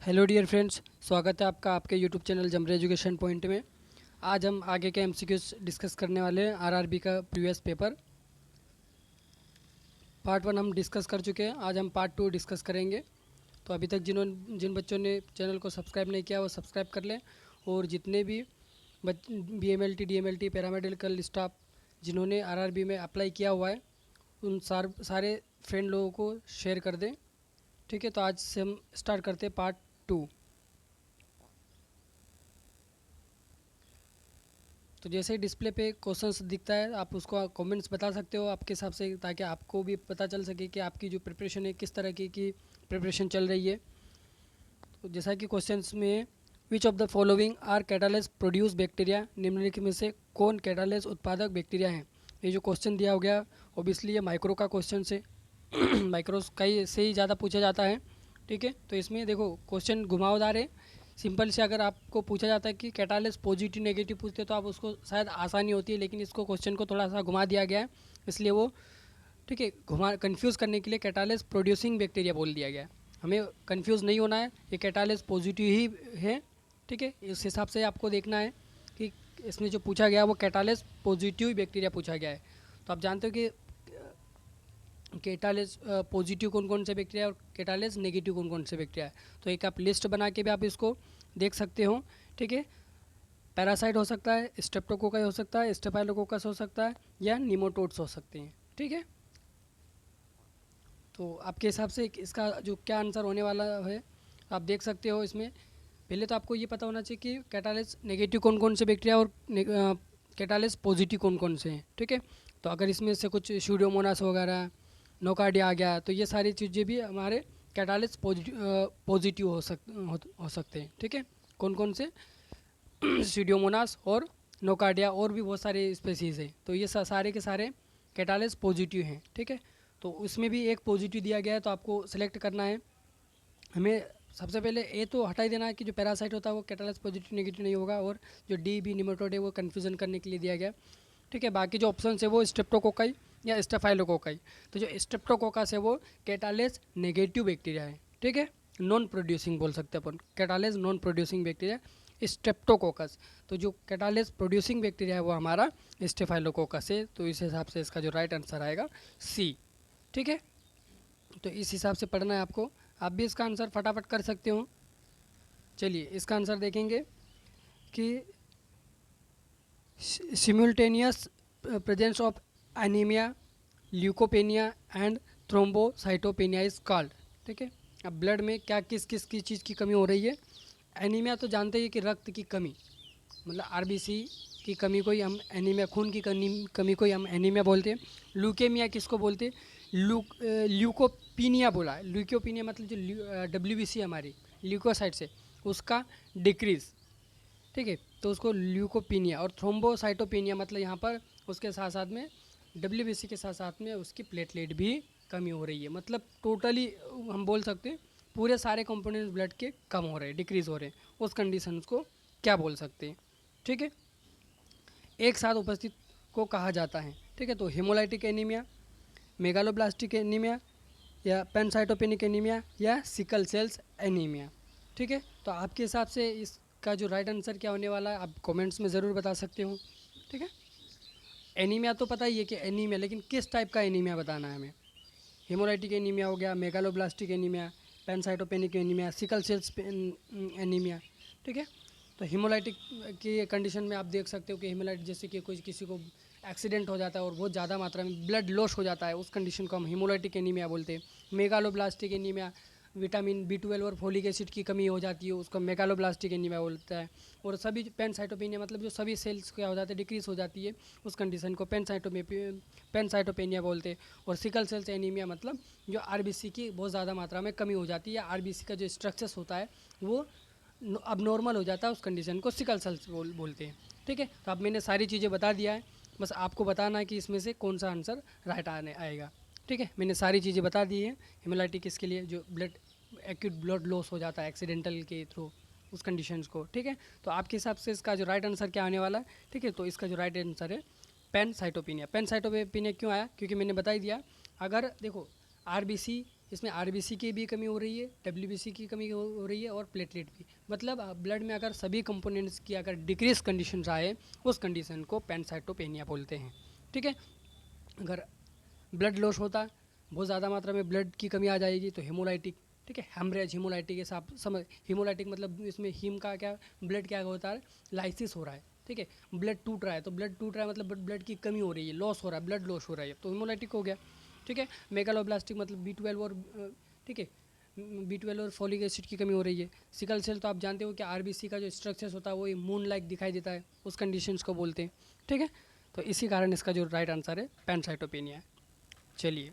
Hello dear friends, स्वागत है आपका आपके यूट्यूब चैनल जमरे एजुकेशन पॉइंट में। आज हम आगे के एमसीक्यूज डिस्कस करने वाले हैं। आरआरबी का प्रीवियस पेपर पार्ट 1 हम डिस्कस कर चुके हैं। आज हम पार्ट 2 डिस्कस करेंगे। तो अभी तक जिन बच्चों ने चैनल को सब्सक्राइब नहीं किया वो सब्सक्राइब कर लें, और जितने भी BMLT DMLT पैरामेडिकल स्टाफ जिन्होंने आरआरबी में अप्लाई किया हुआ है उन सारे फ्रेंड लोगों को शेयर कर दें। ठीक है, तो आज से हम स्टार्ट करते हैं पार्ट 2। तो जैसे ही डिस्प्ले पे क्वेश्चंस दिखता है आप उसको कमेंट्स बता सकते हो आपके हिसाब से, ताकि आपको भी पता चल सके कि आपकी जो प्रिपरेशन है किस तरह की प्रिपरेशन चल रही है। तो जैसा कि क्वेश्चंस में which of the following are catalase produce bacteria, निम्नलिखित में से कौन कैटालेस उत्पादक बैक्टीरिया है। ये जो क्वेश्चन दिया हो गया ओबियसली ये माइक्रो का क्वेश्चन से माइक्रो का ही से ही ज़्यादा पूछा जाता है। ठीक है, तो इसमें देखो क्वेश्चन घुमावदार है। सिंपल से अगर आपको पूछा जाता है कि कैटालिस पॉजिटिव नेगेटिव पूछते तो आप उसको शायद आसानी होती है, लेकिन इसको क्वेश्चन को थोड़ा सा घुमा दिया गया है, इसलिए वो ठीक है घुमा कंफ्यूज करने के लिए कैटालिस प्रोड्यूसिंग बैक्टीरिया बोल दिया गया है। हमें कंफ्यूज नहीं होना है, ये कैटालिस पॉजिटिव ही है। ठीक है, इस हिसाब से आपको देखना है कि इसमें जो पूछा गया वो कैटालिस पॉजिटिव बैक्टीरिया पूछा गया है। तो आप जानते हो कि कैटालिस पॉजिटिव कौन कौन से बैक्टीरिया और कैटालिस नेगेटिव कौन कौन से बैक्टीरिया है। तो एक आप लिस्ट बना के भी आप इसको देख सकते हो। ठीक है, पैरासाइट हो सकता है, स्ट्रेप्टोकोकस हो सकता है, स्टेफाइलोकोकस हो सकता है, या निमोटोड्स हो सकते हैं। ठीक है, तो आपके हिसाब से इसका जो क्या आंसर होने वाला है आप देख सकते हो। इसमें पहले तो आपको ये पता होना चाहिए कि कैटालिस नेगेटिव कौन कौन से बैक्टीरिया और कैटालिस पॉजिटिव कौन कौन से हैं। ठीक है, तो अगर इसमें से कुछ स्यूडोमोनास वगैरह नोकार्डिया आ गया तो ये सारी चीज़ें भी हमारे कैटालिस पॉजिटिव हो सकते हैं। ठीक है, कौन कौन से स्यूडोमोनास और नोकार्डिया और भी बहुत सारे स्पेसीज़ हैं, तो ये सारे के सारे कैटालिस पॉजिटिव हैं। ठीक है, तो उसमें भी एक पॉजिटिव दिया गया है, तो आपको सेलेक्ट करना है। हमें सबसे पहले ए तो हटा ही देना है कि जो पैरासाइट होता है वो कैटालिस पॉजिटिव नेगेटिव नहीं होगा, और जो डी बी निमेटोड है वो कन्फ्यूज़न करने के लिए दिया गया। ठीक है, बाकी जो ऑप्शन है वो स्ट्रेप्टोकोकाई या स्टेफाइलोकोकाई। तो जो स्ट्रेप्टोकोकस है वो कैटालिस नेगेटिव बैक्टीरिया है। ठीक है, नॉन प्रोड्यूसिंग बोल सकते हैं अपन, catalase non producing bacteria streptococcus. तो जो कैटालिस प्रोड्यूसिंग बैक्टीरिया है वो हमारा स्टेफाइलोकोकस है। तो इस हिसाब से इसका जो राइट आंसर आएगा सी। ठीक है, तो इस हिसाब से पढ़ना है आपको। आप भी इसका आंसर फटाफट कर सकते हो। चलिए इसका आंसर देखेंगे कि simultaneous presence of anaemia, leucopenia and thrombocytopenia is called. ठीक है, अब ब्लड में क्या किस किस की चीज़ की कमी हो रही है। एनीमिया तो जानते हैं कि रक्त की कमी, मतलब आरबीसी की कमी को ही हम एनीमिया, खून की कमी को ही हम एनीमिया बोलते हैं। ल्यूकेमिया किसको बोलते हैं, ल्यूकोपीनिया बोला है। ल्यूकोपीनिया मतलब जो WBC हमारी ल्यूकोसाइट से उसका डिक्रीज़। ठीक है, तो उसको ल्यूकोपीनिया, और थ्रोम्बोसाइटोपेनिया मतलब यहाँ पर उसके साथ साथ में WBC के साथ साथ में उसकी प्लेटलेट भी कमी हो रही है। मतलब टोटली हम बोल सकते हैं पूरे सारे कंपोनेंट्स ब्लड के कम हो रहे हैं, डिक्रीज़ हो रहे हैं। उस कंडीशन को क्या बोल सकते हैं। ठीक है, एक साथ उपस्थित को कहा जाता है। ठीक है, तो हेमोलाइटिक एनीमिया, मेगालोब्लास्टिक एनीमिया, या पेनसाइटोपेनिक एनीमिया, या सिकल सेल्स एनीमिया। ठीक है, तो आपके हिसाब से इसका जो राइट आंसर क्या होने वाला है आप कमेंट्स में ज़रूर बता सकते हो। ठीक है, एनीमिया तो पता ही है कि एनीमिया, लेकिन किस टाइप का एनीमिया बताना है हमें। हेमोलाइटिक एनीमिया हो गया, megaloblastic anaemia, pancytopenic anaemia, sickle cells anaemia. ठीक है, तो हेमोलाइटिक की कंडीशन में आप देख सकते हो कि हेमोलाइट जैसे कि कोई किसी को एक्सीडेंट हो जाता है और बहुत ज़्यादा मात्रा में ब्लड लॉस हो जाता है, उस कंडीशन को हम हेमोलाइटिक एनीमिया बोलते हैं। मेगालोब्लास्टिक एनीमिया, विटामिन B12 और फोलिक एसिड की कमी हो जाती है, उसको मेगालोब्लास्टिक एनीमिया बोलता है। और सभी पेनसाइटोपेनिया मतलब जो सभी सेल्स क्या हो जाते हैं डिक्रीज हो जाती है, उस कंडीशन को पेनसाइटोपेनिया बोलते हैं। और सिकल सेल्स एनीमिया मतलब जो आरबीसी की बहुत ज़्यादा मात्रा में कमी हो जाती है, आरबीसी का जो स्ट्रक्चर्स होता है वो अब नॉर्मल हो जाता है, उस कंडीशन को सिकल सेल्स बोलते हैं। ठीक है, तो अब मैंने सारी चीज़ें बता दिया है, बस आपको बताना है कि इसमें से कौन सा आंसर राइट आने आएगा। ठीक है, मैंने सारी चीज़ें बता दी है। हेमोलाइटिक इसके लिए जो ब्लड एक्यूट ब्लड लॉस हो जाता है एक्सीडेंटल के थ्रू, उस कंडीशंस को। ठीक है, तो आपके हिसाब से इसका जो राइट आंसर क्या आने वाला है। ठीक है, तो इसका जो राइट आंसर है पेनसाइटोपेनिया। पेनसाइटोपेनिया क्यों आया, क्योंकि मैंने बता ही दिया। अगर देखो आरबीसी इसमें आरबीसी की भी कमी हो रही है, डब्ल्यूबीसी की कमी हो रही है और प्लेटलेट भी। मतलब ब्लड में अगर सभी कंपोनेंट्स की अगर डिक्रीज कंडीशन आए, उस कंडीशन को पैनसाइटोपेनिया बोलते हैं। ठीक है, अगर ब्लड लॉस होता, बहुत ज़्यादा मात्रा में ब्लड की कमी आ जाएगी तो हेमोलाइटिक। ठीक है, हेमरेज हेमोलाइटिक के साथ समझ, हेमोलाइटिक मतलब इसमें हीम का क्या, ब्लड क्या होता है, लाइसिस हो रहा है। ठीक है, ब्लड टूट रहा है, तो ब्लड टूट रहा है मतलब ब्लड की कमी हो रही है, लॉस हो रहा है, ब्लड लॉस हो रहा है, तो हेमोलाइटिक हो गया। ठीक है, मेगालोब्लास्टिक मतलब B12 और ठीक है, B12 और फॉलिक एसिड की कमी हो रही है। सिकल सेल तो आप जानते हो कि आरबीसी का जो स्ट्रक्चर्स होता है वो मून लाइक दिखाई देता है, उस कंडीशंस को बोलते हैं। ठीक है, तो इसी कारण इसका जो राइट आंसर है पैनसाइटोपेनिया है। चलिए,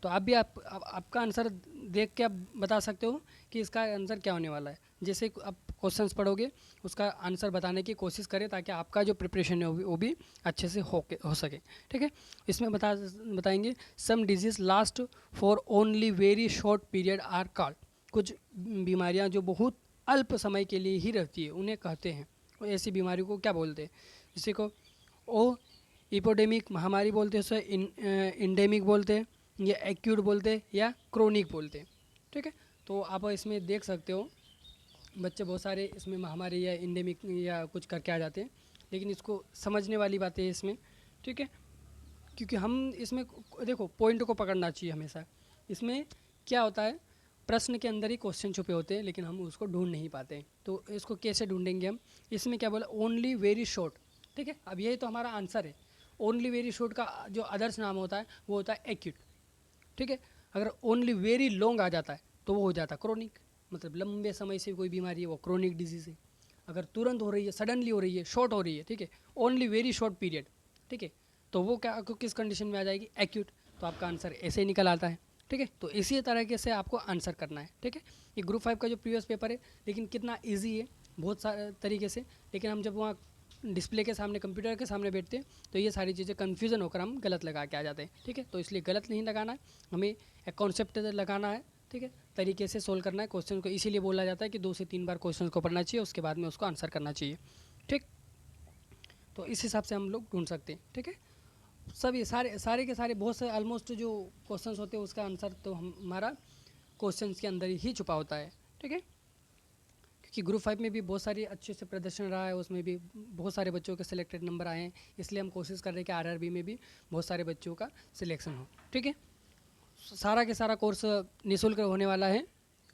तो आप भी आपका आंसर देख के आप बता सकते हो कि इसका आंसर क्या होने वाला है। जैसे आप क्वेश्चंस पढ़ोगे उसका आंसर बताने की कोशिश करें, ताकि आपका जो प्रिपरेशन है वो भी अच्छे से हो सके। ठीक है, इसमें बताएंगे some disease last for only very short period are called. कुछ बीमारियां जो बहुत अल्प समय के लिए ही रहती है उन्हें कहते हैं। और ऐसी बीमारी को क्या बोलते हैं, जिसे को ओ इपोडेमिक महामारी बोलते हैं, उसे इंडेमिक बोलते हैं, या एक्यूट बोलते हैं, या क्रोनिक बोलते हैं। ठीक है, तो आप इसमें देख सकते हो बच्चे बहुत सारे इसमें महामारी या इंडेमिक या कुछ करके आ जाते हैं, लेकिन इसको समझने वाली बातें है इसमें। ठीक है, क्योंकि हम इसमें देखो पॉइंट को पकड़ना चाहिए हमेशा। इसमें क्या होता है, प्रश्न के अंदर ही क्वेश्चन छुपे होते हैं, लेकिन हम उसको ढूंढ नहीं पाते हैं। तो इसको कैसे ढूंढेंगे हम, इसमें क्या बोला, ओनली वेरी शॉर्ट। ठीक है, अब यही तो हमारा आंसर है। ओनली वेरी शॉर्ट का जो अदर्स नाम होता है वो होता है एक्यूट। ठीक है, अगर ओनली वेरी लॉन्ग आ जाता है तो वो हो जाता है क्रोनिक, मतलब लंबे समय से कोई बीमारी है वो क्रोनिक डिजीज़ है। अगर तुरंत हो रही है, सडनली हो रही है, शॉर्ट हो रही है, ठीक है, ओनली वेरी शॉर्ट पीरियड, ठीक है, तो वो क्या किस कंडीशन में आ जाएगी, एक्यूट। तो आपका आंसर ऐसे ही निकल आता है। ठीक है, तो इसी तरीके से आपको आंसर करना है। ठीक है, ये ग्रुप 5 का जो प्रीवियस पेपर है, लेकिन कितना ईजी है बहुत सारे तरीके से, लेकिन हम जब वहाँ डिस्प्ले के सामने, कंप्यूटर के सामने बैठते हैं तो ये सारी चीज़ें कन्फ्यूज़न होकर हम गलत लगा के आ जाते हैं। ठीक है, तो इसलिए गलत नहीं लगाना है, हमें एक कॉन्सेप्ट लगाना है। ठीक है, तरीके से सोल्व करना है क्वेश्चन को, इसीलिए बोला जाता है कि 2 से 3 बार क्वेश्चन को पढ़ना चाहिए, उसके बाद में उसको आंसर करना चाहिए। ठीक, तो इस हिसाब से हम लोग ढूंढ सकते हैं। ठीक है, सभी सारे के सारे बहुत से ऑलमोस्ट जो क्वेश्चंस होते हैं उसका आंसर तो हमारा क्वेश्चंस के अंदर ही छुपा होता है। ठीक है, क्योंकि ग्रुप 5 में भी बहुत सारी अच्छे से प्रदर्शन रहा है, उसमें भी बहुत सारे बच्चों के सिलेक्टेड नंबर आए हैं, इसलिए हम कोशिश कर रहे हैं कि आरआरबी में भी बहुत सारे बच्चों का सिलेक्शन हो। ठीक है, सारा के सारा कोर्स निःशुल्क होने वाला है।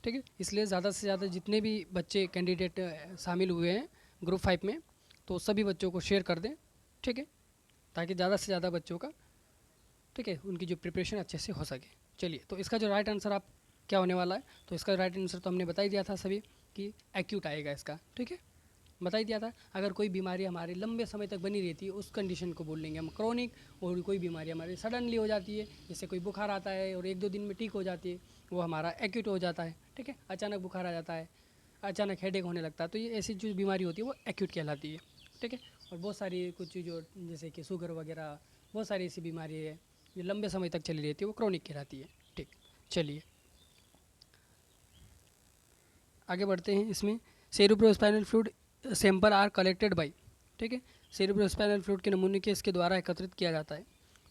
ठीक है, इसलिए ज़्यादा से ज़्यादा जितने भी बच्चे कैंडिडेट शामिल हुए हैं ग्रुप 5 में, तो सभी बच्चों को शेयर कर दें। ठीक है, ताकि ज़्यादा से ज़्यादा बच्चों का, ठीक है, उनकी जो प्रिपरेशन अच्छे से हो सके। चलिए, तो इसका जो राइट आंसर आप क्या होने वाला है, तो इसका राइट आंसर तो हमने बता ही दिया था सभी कि एक्यूट आएगा इसका। ठीक है, बता ही दिया था। अगर कोई बीमारी हमारे लंबे समय तक बनी रहती है उस कंडीशन को बोल लेंगे हम क्रोनिक, और कोई बीमारी हमारी सडनली हो जाती है, जैसे कोई बुखार आता है और 1-2 दिन में ठीक हो जाती है, वो हमारा एक्यूट हो जाता है। ठीक है, अचानक बुखार आ जाता है, अचानक हेडेक होने लगता है, तो ये ऐसी जो बीमारी होती है वो एक्यूट कहलाती है। ठीक है, और बहुत सारी कुछ जो जैसे कि शुगर वगैरह, बहुत सारी ऐसी बीमारी है जो लंबे समय तक चली रहती है, वो क्रोनिक कहलाती है। ठीक, चलिए आगे बढ़ते हैं। इसमें cerebrospinal fluid sample are collected by, ठीक है, सेरेब्रोस्पाइनल फ्लूइड के नमूने के इसके द्वारा एकत्रित किया जाता है,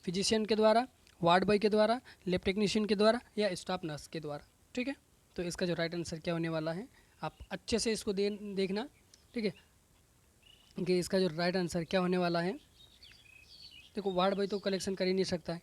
फिजिशियन के द्वारा, वार्ड बॉय के द्वारा, लैब टेक्नीशियन के द्वारा, या स्टाफ नर्स के द्वारा। ठीक है, तो इसका जो राइट आंसर क्या होने वाला है, आप अच्छे से इसको देखना। ठीक है, कि इसका जो राइट आंसर क्या होने वाला है, देखो वार्ड बॉय तो कलेक्शन कर ही नहीं सकता है,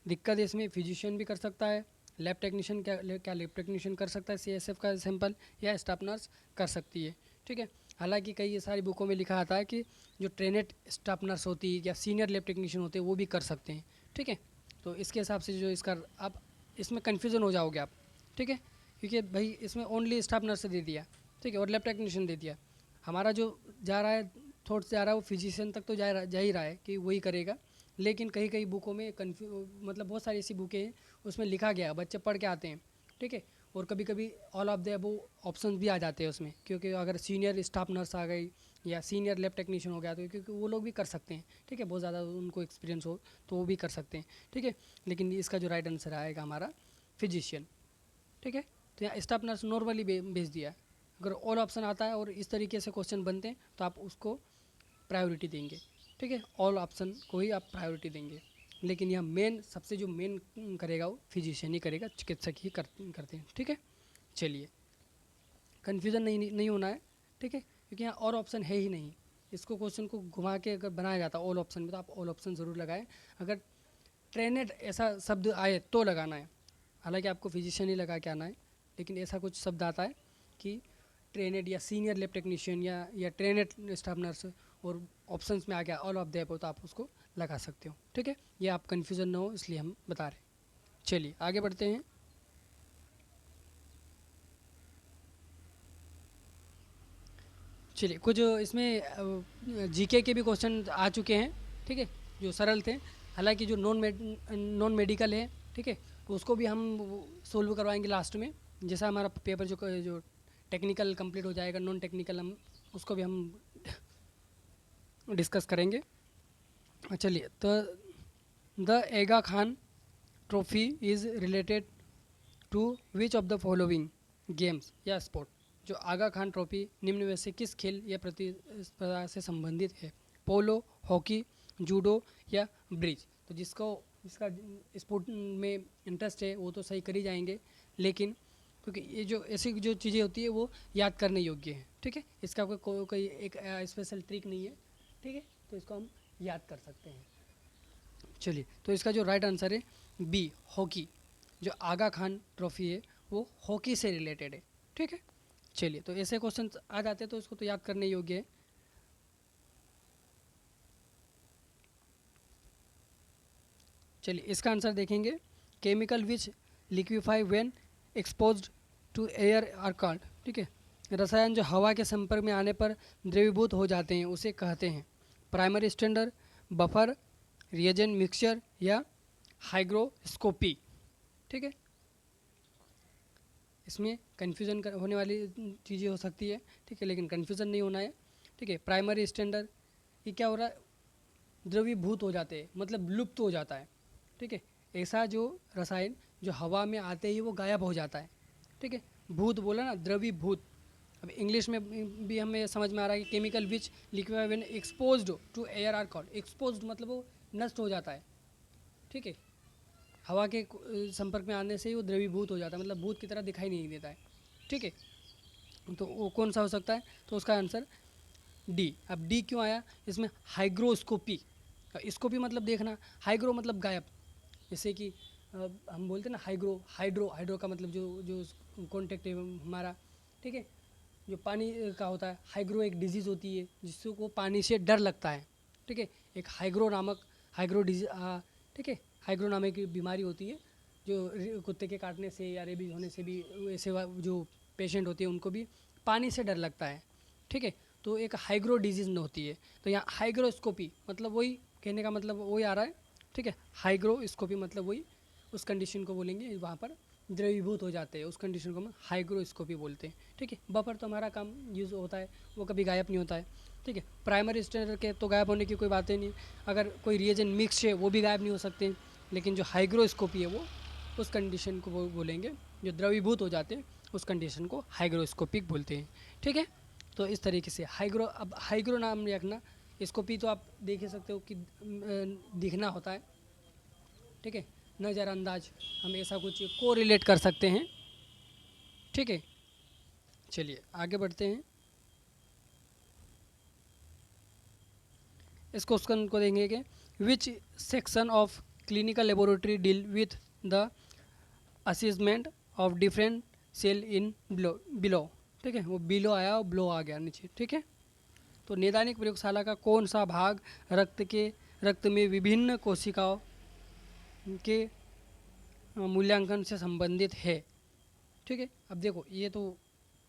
दिक्कत इसमें फिजिशियन भी कर सकता है, लैब टेक्नीशियन क्या लैब टेक्नीशियन कर सकता है CSF का सैंपल, या स्टाफ नर्स कर सकती है। ठीक है, हालांकि कई ये सारी बुकों में लिखा आता है कि जो ट्रेनेड स्टाफ नर्स होती है या सीनियर लैब टेक्नीशियन होते हैं वो भी कर सकते हैं। ठीक है, तो इसके हिसाब से जो इसका आप इसमें कन्फ्यूज़न हो जाओगे आप। ठीक है, क्योंकि भाई इसमें ओनली स्टाफ नर्स दे दिया, ठीक है, और लैब टेक्नीशियन दे दिया, हमारा जो जा रहा है थॉट से आ रहा है वो फिजिशियन तक तो जा ही रहा है कि वही करेगा, लेकिन कई कई बुकों में मतलब बहुत सारी ऐसी बुकें हैं उसमें लिखा गया, बच्चे पढ़ के आते हैं। ठीक है, और कभी कभी all of the above option भी आ जाते हैं उसमें, क्योंकि अगर सीनियर स्टाफ नर्स आ गई या सीनियर लैब टेक्नीशियन हो गया तो क्योंकि वो लोग भी कर सकते हैं। ठीक है, बहुत ज़्यादा उनको एक्सपीरियंस हो तो वो भी कर सकते हैं। ठीक है, लेकिन इसका जो राइट आंसर आएगा हमारा फिजिशियन। ठीक है, तो यहाँ स्टाफ नर्स नॉर्मली भेज दिया है। अगर ऑल ऑप्शन आता है और इस तरीके से क्वेश्चन बनते हैं तो आप उसको प्रायोरिटी देंगे। ठीक है, ऑल ऑप्शन को ही आप प्रायोरिटी देंगे। लेकिन यह मेन सबसे जो मेन करेगा वो फिजिशियन ही करेगा, चिकित्सक ही करते हैं। ठीक है, चलिए कन्फ्यूज़न नहीं होना है। ठीक है, क्योंकि यहाँ और ऑप्शन है ही नहीं। इसको क्वेश्चन को घुमा के अगर बनाया जाता ऑल ऑप्शन में तो आप ऑल ऑप्शन ज़रूर लगाएं। अगर ट्रेनेड ऐसा शब्द आए तो लगाना है, हालांकि आपको फिजिशियन ही लगा के आना है, लेकिन ऐसा कुछ शब्द आता है कि ट्रेनेड या सीनियर लैब टेक्नीशियन या ट्रेनेड स्टाफ नर्स और ऑप्शंस में आ गया ऑल ऑफ द अबव तो आप उसको लगा सकते हो। ठीक है, ये आप कन्फ्यूज़न ना हो इसलिए हम बता रहे हैं। चलिए आगे बढ़ते हैं। चलिए कुछ इसमें जीके के भी क्वेश्चन आ चुके हैं। ठीक है, जो सरल थे, हालांकि जो नॉन मेडिकल है, ठीक है, तो उसको भी हम सोल्व करवाएंगे लास्ट में। जैसा हमारा पेपर जो टेक्निकल कंप्लीट हो जाएगा, नॉन टेक्निकल हम उसको भी हम डिस्कस करेंगे। चलिए, तो the Aga Khan trophy is related to which of the following games या स्पोर्ट। जो आगा खान ट्रॉफी निम्न में से किस खेल या प्रतिस्पर्धा से संबंधित है? पोलो, हॉकी, जूडो या ब्रिज। तो जिसका स्पोर्ट में इंटरेस्ट है वो तो सही कर ही जाएंगे, लेकिन क्योंकि ये जो ऐसी जो चीज़ें होती है वो याद करने योग्य है। ठीक है, इसका कोई एक स्पेशल ट्रिक नहीं है। ठीक है, तो इसको हम याद कर सकते हैं। चलिए, तो इसका जो राइट आंसर है बी, हॉकी। जो आगा खान ट्रॉफी है वो हॉकी से रिलेटेड है। ठीक है, चलिए, तो ऐसे क्वेश्चन आ जाते हैं तो इसको तो याद करने योग्य है। चलिए, इसका आंसर देखेंगे, chemical which liquefy when exposed to air are called. ठीक है, रसायन जो हवा के संपर्क में आने पर द्रवीभूत हो जाते हैं उसे कहते हैं primary standard, buffer, reagent mixture या हाइग्रोस्कोपी। ठीक है, इसमें कन्फ्यूज़न होने वाली चीज़ें हो सकती है। ठीक है, लेकिन कन्फ्यूज़न नहीं होना है। ठीक है, प्राइमरी स्टैंडर्ड ये क्या हो रहा है, द्रवीभूत हो जाते हैं मतलब लुप्त हो जाता है। ठीक है, ऐसा जो रसायन जो हवा में आते ही वो गायब हो जाता है। ठीक है, भूत बोला ना, द्रवीभूत। अब इंग्लिश में भी हमें समझ में आ रहा है कि chemical which liquefy when exposed to air are called. Exposed मतलब वो नष्ट हो जाता है। ठीक है, हवा के संपर्क में आने से ही वो द्रवीभूत हो जाता है, मतलब भूत की तरह दिखाई नहीं देता है। ठीक है, तो वो कौन सा हो सकता है? तो उसका आंसर डी। अब डी क्यों आया इसमें? हाइग्रोस्कोपी। स्कोपी मतलब देखना, हाइग्रो मतलब गायब। जैसे कि हम बोलते हैं ना हाइड्रो का मतलब जो कॉन्टेक्ट है हमारा। ठीक है, जो पानी का होता है, हाइग्रो एक डिजीज़ होती है जिसको पानी से डर लगता है। ठीक है, एक हाइग्रो डिजीज, ठीक है, हाइग्रो नामक की बीमारी होती है जो कुत्ते के काटने से या रेबीज होने से भी ऐसे जो पेशेंट होते हैं उनको भी पानी से डर लगता है। ठीक है, तो एक हाइग्रो डिजीज़ होती है। तो यहाँ हाइग्रोस्कोपी मतलब वही, कहने का मतलब वही आ रहा है। ठीक है, हाइग्रोस्कोपी मतलब वही, उस कंडीशन को बोलेंगे वहाँ पर द्रवीभूत हो जाते हैं, उस कंडीशन को हम हाइग्रोस्कोपी बोलते हैं। ठीक है, बफर तो हमारा काम यूज़ होता है, वो कभी गायब नहीं होता है। ठीक है, प्राइमरी स्टैंडर्ड के तो गायब होने की कोई बात ही नहीं। अगर कोई रिएजेंट मिक्स है वो भी गायब नहीं हो सकते, लेकिन जो हाइग्रोस्कोपी है वो उस कंडीशन को वो बोलेंगे, जो द्रवीभूत हो जाते हैं उस कंडीशन को हाइग्रोस्कोपिक बोलते हैं। ठीक है, तो इस तरीके से अब हाइग्रो नाम रखना, स्कोपी तो आप देख ही सकते हो कि दिखना होता है। ठीक है, नज़रअंदाज, हम ऐसा कुछ को रिलेट कर सकते हैं। ठीक है, चलिए आगे बढ़ते हैं। इस क्वेश्चन को देंगे कि which section of clinical laboratory deal with the assessment of different cell in below. ठीक है, वो बिलो आया और ब्लो आ गया नीचे। ठीक है, तो नैदानिक प्रयोगशाला का कौन सा भाग रक्त में विभिन्न कोशिकाओं के मूल्यांकन से संबंधित है? ठीक है, अब देखो ये तो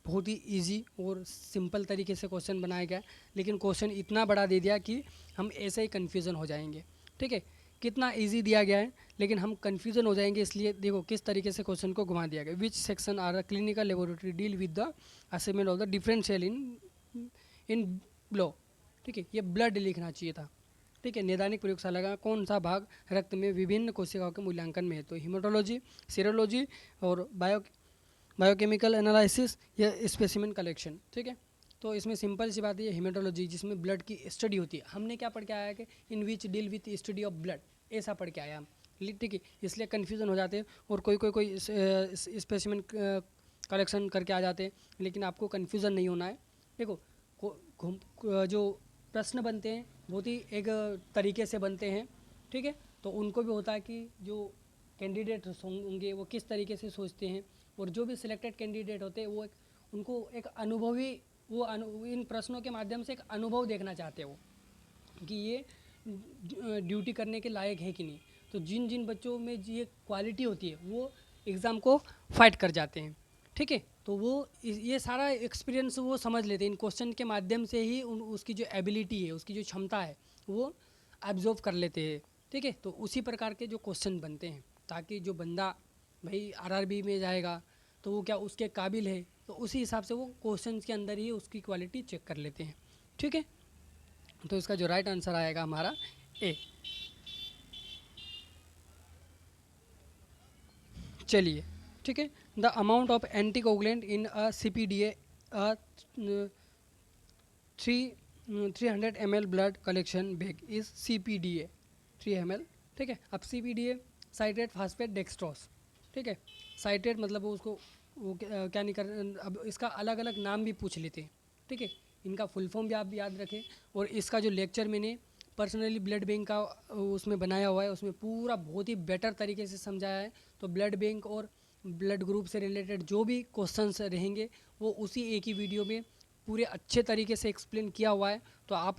बहुत ही इजी और सिंपल तरीके से क्वेश्चन बनाया गया, लेकिन क्वेश्चन इतना बड़ा दे दिया कि हम ऐसे ही कन्फ्यूज़न हो जाएंगे। ठीक है, कितना इजी दिया गया है लेकिन हम कन्फ्यूज़न हो जाएंगे, इसलिए देखो किस तरीके से क्वेश्चन को घुमा दिया गया। Which section are clinical laboratory deal with the assessment of the different cell in below. ठीक है, ये ब्लड लिखना चाहिए था। ठीक है, नैदानिक प्रयोगशाला का कौन सा भाग रक्त में विभिन्न कोशिकाओं के मूल्यांकन में है? तो हीमेटोलॉजी, सीरोलॉजी और बायोकेमिकल एनालिसिस या स्पेसिमेन कलेक्शन। ठीक है, तो इसमें सिंपल सी बात है, हीमेटोलॉजी जिसमें ब्लड की स्टडी होती है। हमने क्या पढ़ के आया कि in which deal with study of blood. ऐसा पढ़ के आया हम, ठीक है, इसलिए कन्फ्यूज़न हो जाते हैं। और कोई स्पेसिमेन कलेक्शन करके आ जाते हैं, लेकिन आपको कन्फ्यूज़न नहीं होना है। देखो जो प्रश्न बनते हैं बहुत ही एक तरीके से बनते हैं, ठीक है, तो उनको भी होता है कि जो कैंडिडेट होंगे वो किस तरीके से सोचते हैं, और जो भी सिलेक्टेड कैंडिडेट होते हैं वो उनको एक अनुभवी इन प्रश्नों के माध्यम से एक अनुभव देखना चाहते हैं वो कि ये ड्यूटी करने के लायक है कि नहीं। तो जिन जिन बच्चों में ये क्वालिटी होती है वो एग्ज़ाम को फाइट कर जाते हैं, ठीक है, तो वो ये सारा एक्सपीरियंस वो समझ लेते हैं इन क्वेश्चन के माध्यम से ही। उसकी जो एबिलिटी है, उसकी जो क्षमता है वो एब्जॉर्व कर लेते हैं, ठीक है। तो उसी प्रकार के जो क्वेश्चन बनते हैं ताकि जो बंदा भाई आरआरबी में जाएगा तो वो क्या उसके काबिल है, तो उसी हिसाब से वो क्वेश्चन के अंदर ही उसकी क्वालिटी चेक कर लेते हैं, ठीक है। तो इसका जो राइट आंसर आएगा हमारा ए। चलिए, ठीक है, the amount of anticoagulant in a CPDA 300 ml blood collection bag is CPDA 3 ml, ठीक है। अब CPDA साइट्रेट फास्फेट डेक्सट्रोज, ठीक है, साइट्रेट मतलब वो उसको वो क्या नहीं कर, अब इसका अलग अलग नाम भी पूछ लेते हैं, ठीक है, इनका फुल फॉर्म भी आप याद रखें। और इसका जो लेक्चर मैंने पर्सनली ब्लड बैंक का उसमें बनाया हुआ है, उसमें पूरा बहुत ही बेटर तरीके से समझाया है। तो ब्लड बैंक और ब्लड ग्रुप से रिलेटेड जो भी क्वेश्चंस रहेंगे वो उसी एक ही वीडियो में पूरे अच्छे तरीके से एक्सप्लेन किया हुआ है। तो आप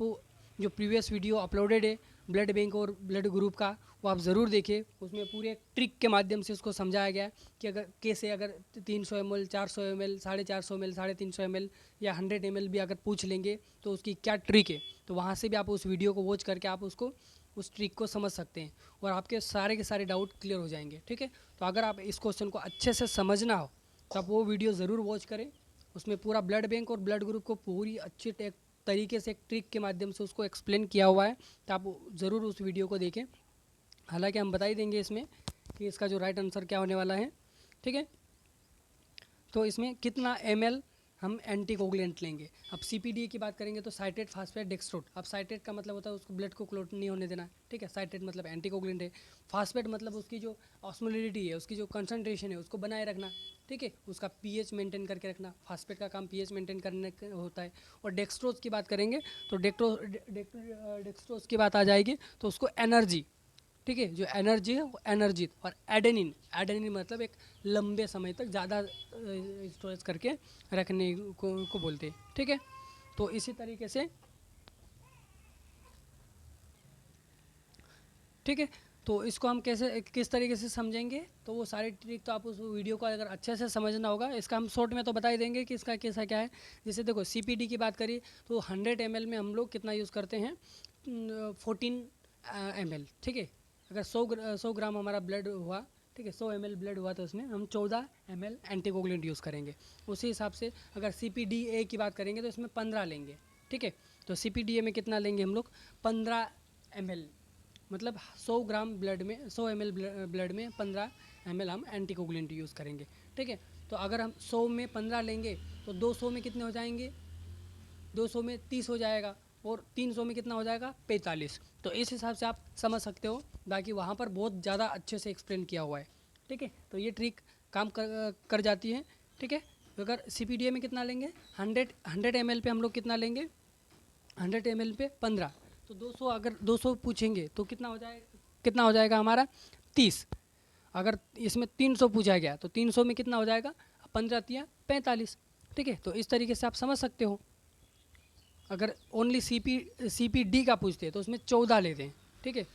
जो प्रीवियस वीडियो अपलोडेड है ब्लड बैंक और ब्लड ग्रुप का वो आप ज़रूर देखिए, उसमें पूरे ट्रिक के माध्यम से उसको समझाया गया है कि अगर कैसे अगर 300 ml 400 ml 450 ml 350 ml या 100 ml भी अगर पूछ लेंगे तो उसकी क्या ट्रिक है। तो वहाँ से भी आप उस वीडियो को वॉच करके आप उसको उस ट्रिक को समझ सकते हैं और आपके सारे के सारे डाउट क्लियर हो जाएंगे, ठीक है। तो अगर आप इस क्वेश्चन को अच्छे से समझना हो तो आप वो वीडियो ज़रूर वॉच करें, उसमें पूरा ब्लड बैंक और ब्लड ग्रुप को पूरी अच्छी तरीके से एक ट्रिक के माध्यम से उसको एक्सप्लेन किया हुआ है। तो आप ज़रूर उस वीडियो को देखें। हालांकि हम बता ही देंगे इसमें कि इसका जो राइट आंसर क्या होने वाला है, ठीक है। तो इसमें कितना ml हम एंटीकोगुलेंट लेंगे। अब CPDA की बात करेंगे तो साइट्रेट फास्फेट डेक्सट्रोज। अब साइट्रेट का मतलब होता है उसको ब्लड को क्लॉट नहीं होने देना, ठीक है। साइट्रेट मतलब एंटीकोगुलेंट है। फास्फेट मतलब उसकी जो ऑस्मोलिटी है, उसकी जो कंसंट्रेशन है उसको बनाए रखना, ठीक है, उसका pH मेंटेन करके रखना। फास्फेट का काम pH मेंटेन करने होता है। और डेक्सट्रोज की बात करेंगे तो डेक्सट्रोज की बात आ जाएगी तो उसको एनर्जी, ठीक है, जो एनर्जी है वो एनर्जी। और एडेनिन मतलब एक लंबे समय तक ज़्यादा स्टोरेज करके रखने को बोलते हैं, ठीक है। तो इसी तरीके से, ठीक है, तो इसको हम कैसे किस तरीके से समझेंगे तो वो सारी ट्रिक तो आप उस वीडियो को अगर अच्छे से समझना होगा। इसका हम शॉर्ट में तो बता ही देंगे कि इसका कैसा क्या है। जैसे देखो CPD की बात करी तो 100 ml में हम लोग कितना यूज़ करते हैं 14 ml, ठीक है। अगर 100 ग्राम हमारा ब्लड हुआ, ठीक है, 100 ml ब्लड हुआ तो उसमें हम 14 ml एंटीकोगुलेंट यूज़ करेंगे। उसी हिसाब से अगर CPDA की बात करेंगे तो इसमें 15 लेंगे, ठीक है। तो CPDA में कितना लेंगे हम लोग 15 ml, मतलब 100 ग्राम ब्लड में 100 ml ब्लड में 15 ml हम एंटीकोगुलेंट यूज़ करेंगे, ठीक है। तो अगर हम 100 में 15 लेंगे तो 200 में कितने हो जाएंगे, 200 में 30 हो जाएगा और 300 में कितना हो जाएगा 45। तो इस हिसाब से आप समझ सकते हो, बाकी वहाँ पर बहुत ज़्यादा अच्छे से एक्सप्लेन किया हुआ है, ठीक है। तो ये ट्रिक काम कर जाती है, ठीक है। तो अगर CPDA में कितना लेंगे 100 ml पे हम लोग कितना लेंगे 100 ml पे 15, तो 200 अगर 200 पूछेंगे तो कितना हो जाएगा हमारा 30। अगर इसमें 300 पूछा गया तो 300 में कितना हो जाएगा 15 तिया 45, ठीक है। तो इस तरीके से आप समझ सकते हो। अगर ओनली CPD का पूछते हैं तो उसमें 14 लेते हैं, ठीक है।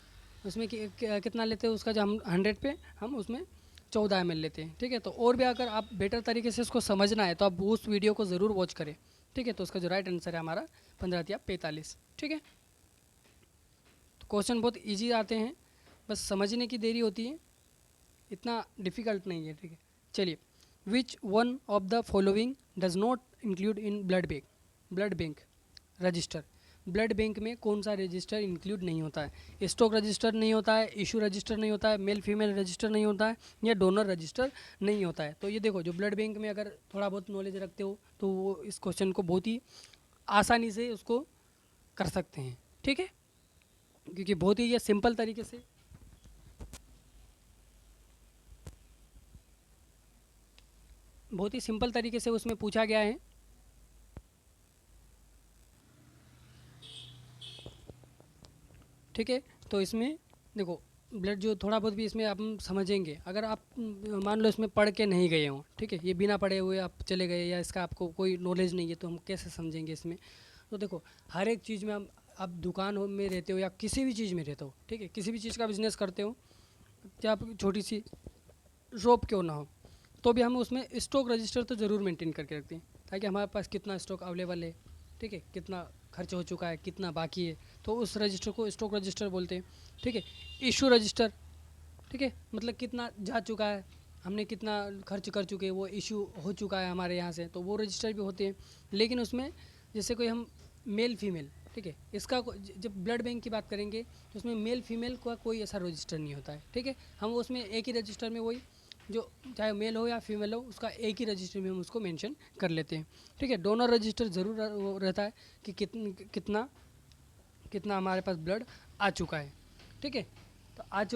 उसमें कितना लेते हैं उसका जो हम 100 पे हम उसमें 14 ml लेते हैं, ठीक है। तो और भी अगर आप बेटर तरीके से इसको समझना है तो आप उस वीडियो को ज़रूर वॉच करें, ठीक है। तो उसका जो राइट आंसर है हमारा 15 या 45, ठीक है। तो क्वेश्चन बहुत इजी आते हैं, बस समझने की देरी होती है, इतना डिफ़िकल्ट नहीं है, ठीक है। चलिए, which one of the following does not include in blood bank register. Blood bank में कौन सा रजिस्टर इंक्लूड नहीं होता है। स्टॉक रजिस्टर नहीं होता है, इशू रजिस्टर नहीं होता है, मेल फीमेल रजिस्टर नहीं होता है, या डोनर रजिस्टर नहीं होता है। तो ये देखो, जो ब्लड बैंक में अगर थोड़ा बहुत नॉलेज रखते हो तो वो इस क्वेश्चन को बहुत ही आसानी से उसको कर सकते हैं, ठीक है, क्योंकि बहुत ही ये सिंपल तरीके से बहुत ही सिंपल तरीके से उसमें पूछा गया है। ठीक है, तो इसमें देखो ब्लड जो थोड़ा बहुत भी इसमें आप समझेंगे, अगर आप मान लो इसमें पढ़ के नहीं गए हों, ठीक है, ये बिना पढ़े हुए आप चले गए या इसका आपको कोई नॉलेज नहीं है, तो हम कैसे समझेंगे इसमें। तो देखो हर एक चीज़ में हम, आप दुकान में रहते हो या किसी भी चीज़ में रहते हो, ठीक है, किसी भी चीज़ का बिजनेस करते हो, चाहे आप छोटी सी शॉप क्यों ना हो, तो भी हम उसमें स्टॉक रजिस्टर तो ज़रूर मेंटेन करके रखते हैं, ताकि हमारे पास कितना स्टॉक अवेलेबल है, ठीक है, कितना खर्च हो चुका है, कितना बाकी है, तो उस रजिस्टर को स्टॉक रजिस्टर बोलते हैं। ठीक है, इशू रजिस्टर, ठीक है, मतलब कितना जा चुका है, हमने कितना खर्च कर चुके हैं, वो इशू हो चुका है हमारे यहाँ से, तो वो रजिस्टर भी होते हैं। लेकिन उसमें जैसे कोई हम मेल फीमेल, ठीक है, इसका जब ब्लड बैंक की बात करेंगे तो उसमें मेल फीमेल का कोई ऐसा रजिस्टर नहीं होता है। ठीक है, हम उसमें एक ही रजिस्टर में वही जो चाहे मेल हो या फीमेल हो उसका एक ही रजिस्टर में हम उसको मेंशन कर लेते हैं। ठीक है, डोनर रजिस्टर ज़रूर रहता है कि कितना कितना हमारे पास ब्लड आ चुका है। ठीक है, तो आज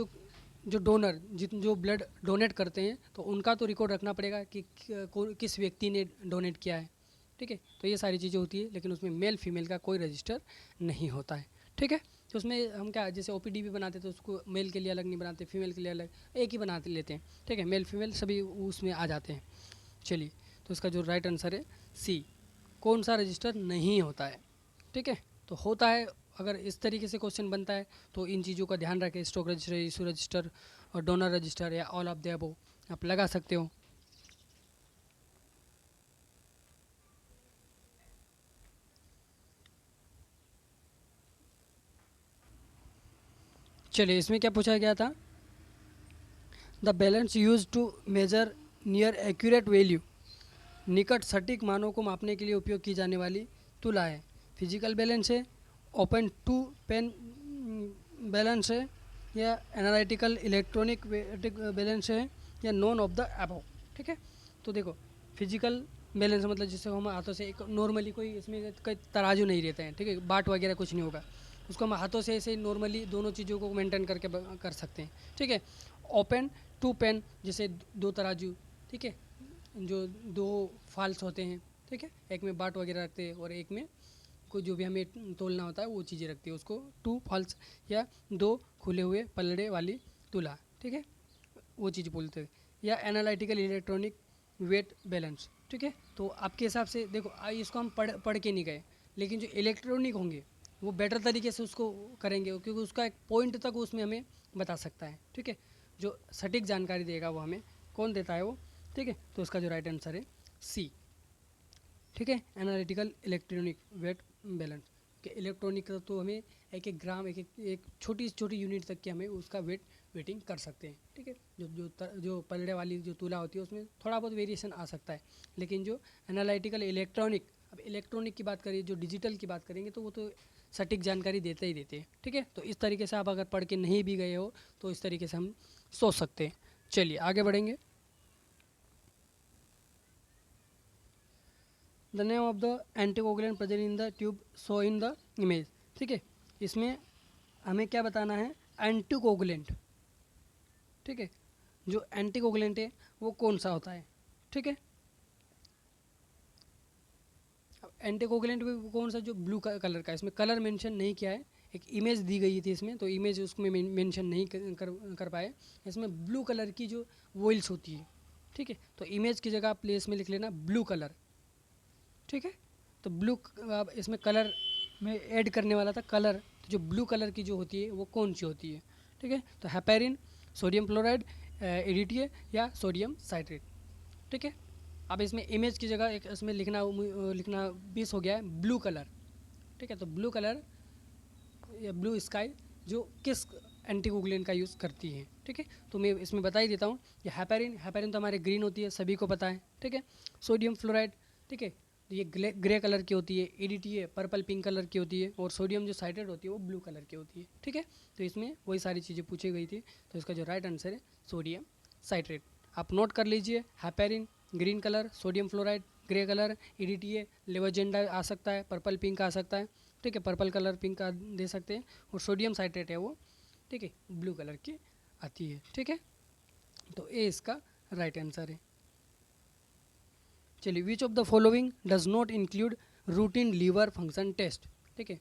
जो डोनर जो ब्लड डोनेट करते हैं तो उनका तो रिकॉर्ड रखना पड़ेगा कि किस व्यक्ति ने डोनेट किया है। ठीक है, तो ये सारी चीज़ें होती है, लेकिन उसमें मेल फीमेल का कोई रजिस्टर नहीं होता है। ठीक है, तो उसमें हम क्या जैसे ओपीडी भी बनाते तो उसको मेल के लिए अलग नहीं बनाते, फीमेल के लिए अलग, एक ही बना लेते हैं। ठीक है, मेल फीमेल सभी उसमें आ जाते हैं। चलिए, तो इसका जो राइट आंसर है सी, कौन सा रजिस्टर नहीं होता है। ठीक है, तो होता है, अगर इस तरीके से क्वेश्चन बनता है तो इन चीज़ों का ध्यान रखें, स्टॉक रजिस्टर, इशू रजिस्टर और डोनर रजिस्टर या ऑल ऑफ द अबव आप लगा सकते हो। चलिए, इसमें क्या पूछा गया था, the balance use to measure near accurate value, निकट सटीक मानों को मापने के लिए उपयोग की जाने वाली तुला है। फिजिकल बैलेंस है, ओपन टू पेन बैलेंस है, या एनालिटिकल इलेक्ट्रॉनिक बैलेंस है, या नॉन ऑफ द अबव। ठीक है, तो देखो फिजिकल बैलेंस मतलब जिससे हम हाथों से एक नॉर्मली कोई इसमें कोई तराजू नहीं रहता है, ठीक है, बाट वगैरह कुछ नहीं होगा, उसको हम हाथों से ऐसे नॉर्मली दोनों चीज़ों को मेंटेन करके कर सकते हैं। ठीक है, ओपन टू पेन जैसे दो तराजू, ठीक है, जो दो फाल्स होते हैं, ठीक है, एक में बाट वगैरह रखते हैं और एक में को जो भी हमें तोलना होता है वो चीज़ें रखती है, उसको टू फॉल्स या दो खुले हुए पलड़े वाली तुला, ठीक है, वो चीज़ बोलते हैं। या एनालिटिकल इलेक्ट्रॉनिक वेट बैलेंस। ठीक है, तो आपके हिसाब से देखो इसको हम पढ़ पढ़ के नहीं गए, लेकिन जो इलेक्ट्रॉनिक होंगे वो बेटर तरीके से उसको करेंगे, क्योंकि उसका एक पॉइंट तक उसमें हमें बता सकता है। ठीक है, जो सटीक जानकारी देगा वो हमें कौन देता है वो। ठीक है, तो उसका जो राइट आंसर है सी। ठीक है, एनालिटिकल इलेक्ट्रॉनिक वेट बैलेंस के इलेक्ट्रॉनिक का तो हमें एक एक ग्राम एक छोटी छोटी यूनिट तक के हमें उसका वेटिंग कर सकते हैं। ठीक है, जो पलड़े वाली जो तुला होती है उसमें थोड़ा बहुत वेरिएशन आ सकता है, लेकिन जो एनालिटिकल इलेक्ट्रॉनिक, अब इलेक्ट्रॉनिक की बात करिए, जो डिजिटल की बात करेंगे तो वो तो सटीक जानकारी देते ही देते हैं। ठीक है, तो इस तरीके से आप अगर पढ़ के नहीं भी गए हो तो इस तरीके से हम सोच सकते हैं। चलिए आगे बढ़ेंगे। The name of the anticoagulant present in the tube show in the image. ठीक है, इसमें हमें क्या बताना है, एंटीकोगुलेंट। ठीक है, जो एंटीकोगुलेंट है वो कौन सा होता है। ठीक है, अब एंटीकोगुलेंट भी कौन सा, जो ब्लू कलर का, इसमें कलर मेंशन नहीं किया है, एक इमेज दी गई थी इसमें, तो इमेज उसमें मेंशन नहीं कर पाए। इसमें ब्लू कलर की जो वॉइल्स होती है, ठीक है, तो इमेज की जगह आप प्लेस में लिख लेना ब्लू कलर। ठीक है, तो ब्लू इसमें कलर में ऐड करने वाला था कलर, तो जो ब्लू कलर की जो होती है वो कौन सी होती है। ठीक है, तो हेपेरिन, सोडियम फ्लोराइड, एडीटीए या सोडियम साइट्रेट। ठीक है, अब इसमें इमेज की जगह एक इसमें लिखना बीस हो गया है ब्लू कलर। ठीक है, तो ब्लू कलर या ब्लू स्काई जो किस एंटीकोगुलेंट का यूज़ करती है। ठीक है, तो मैं इसमें बता ही देता हूँ कि हेपेरिन तो हमारे ग्रीन होती है, सभी को पता है। ठीक है, सोडियम फ्लोराइड, ठीक है, तो ये ग्रे कलर की होती है, एडीटीए पर्पल पिंक कलर की होती है, और सोडियम जो साइट्रेट होती है वो ब्लू कलर की होती है। ठीक है, तो इसमें वही सारी चीज़ें पूछी गई थी, तो इसका जो राइट आंसर है सोडियम साइट्रेट। आप नोट कर लीजिए, heparin green colour, sodium fluoride grey colour, EDTA लेवोजेंडा आ सकता है, पर्पल पिंक आ सकता है। ठीक है, पर्पल कलर पिंक का दे सकते हैं, और सोडियम साइट्रेट है वो, ठीक है, ब्लू कलर की आती है। ठीक है, तो ये इसका राइट आंसर है। चलिए, which of the following does not include routine liver function test, ठीक है।